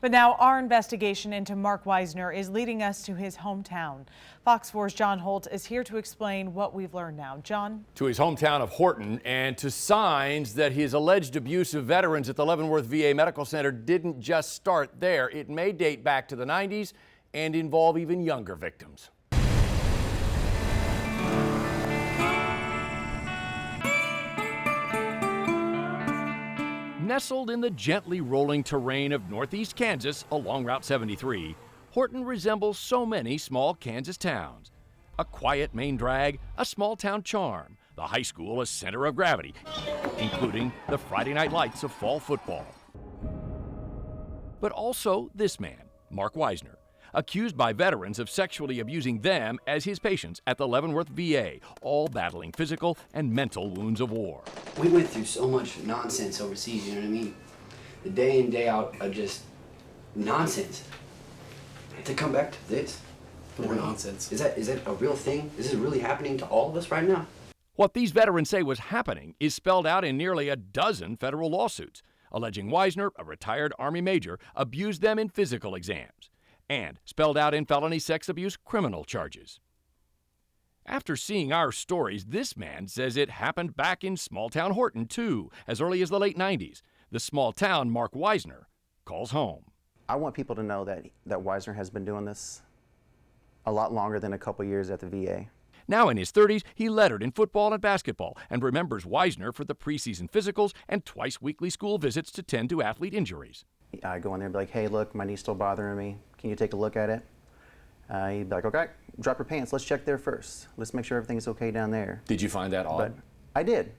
But now our investigation into Mark Wisner is leading us to his hometown. Fox 4's John Holt is here to explain what we've learned now. John? To his hometown of Horton and to signs that his alleged abuse of veterans at the Leavenworth VA Medical Center didn't just start there. It may date back to the 90s and involve even younger victims. Nestled in the gently rolling terrain of northeast Kansas along Route 73, Horton resembles so many small Kansas towns. A quiet main drag, a small town charm, the high school a center of gravity, including the Friday night lights of fall football. But also this man, Mark Wisner, accused by veterans of sexually abusing them as his patients at the Leavenworth VA, all battling physical and mental wounds of war. We went through so much nonsense overseas, you know what I mean? The day in, day out of just nonsense. To come back to this. More nonsense. Is that a real thing? Is this really happening to all of us right now? What these veterans say was happening is spelled out in nearly a dozen federal lawsuits, alleging Wisner, a retired Army major, abused them in physical exams, and spelled out in felony sex abuse criminal charges. After seeing our stories, this man says it happened back in small-town Horton, too, as early as the late 90s, the small town Mark Wisner calls home. I want people to know that Wisner has been doing this a lot longer than a couple years at the VA. Now in his 30s, he lettered in football and basketball and remembers Wisner for the preseason physicals and twice-weekly school visits to tend to athlete injuries. I go in there and be like, hey, look, my knee's still bothering me. Can you take a look at it? He'd be like, okay, drop your pants. Let's check there first. Let's make sure everything's okay down there. Did you find that odd? But I did.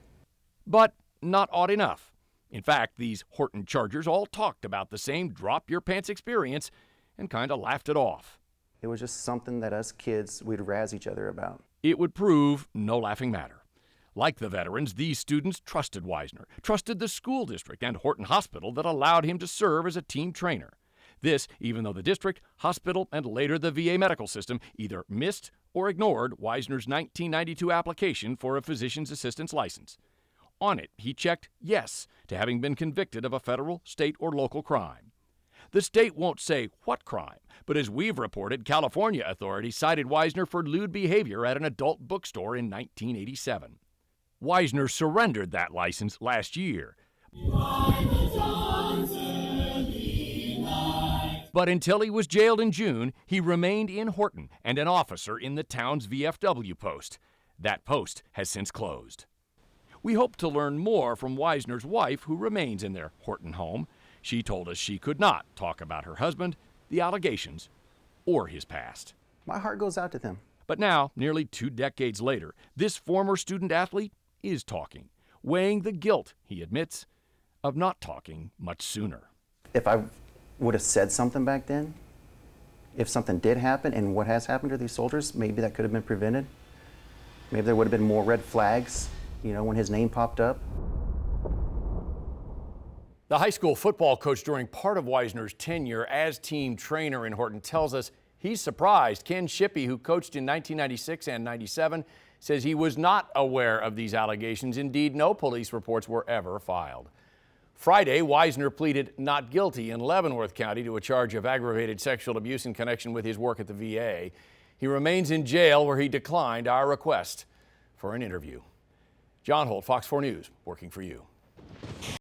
But not odd enough. In fact, these Horton Chargers all talked about the same drop-your-pants experience and kind of laughed it off. It was just something that us kids, we'd razz each other about. It would prove no laughing matter. Like the veterans, these students trusted Wisner, trusted the school district and Horton Hospital that allowed him to serve as a team trainer. This, even though the district, hospital, and later the VA medical system either missed or ignored Wisner's 1992 application for a physician's assistant's license. On it, he checked yes to having been convicted of a federal, state, or local crime. The state won't say what crime, but as we've reported, California authorities cited Wisner for lewd behavior at an adult bookstore in 1987. Wisner surrendered that license last year. But until he was jailed in June, he remained in Horton and an officer in the town's VFW post. That post has since closed. We hope to learn more from Wisner's wife, who remains in their Horton home. She told us she could not talk about her husband, the allegations, or his past. My heart goes out to them. But now, nearly 2 decades later, this former student-athlete is talking, weighing the guilt, he admits, of not talking much sooner. If I would have said something back then, if something did happen and what has happened to these soldiers, maybe that could have been prevented. Maybe there would have been more red flags, when his name popped up. The high school football coach during part of Wisner's tenure as team trainer in Horton tells us he's surprised. Ken Shippey, who coached in 1996 and 97, says he was not aware of these allegations. Indeed, no police reports were ever filed. Friday, Wisner pleaded not guilty in Leavenworth County to a charge of aggravated sexual abuse in connection with his work at the VA. He remains in jail, where he declined our request for an interview. John Holt, Fox 4 News, working for you.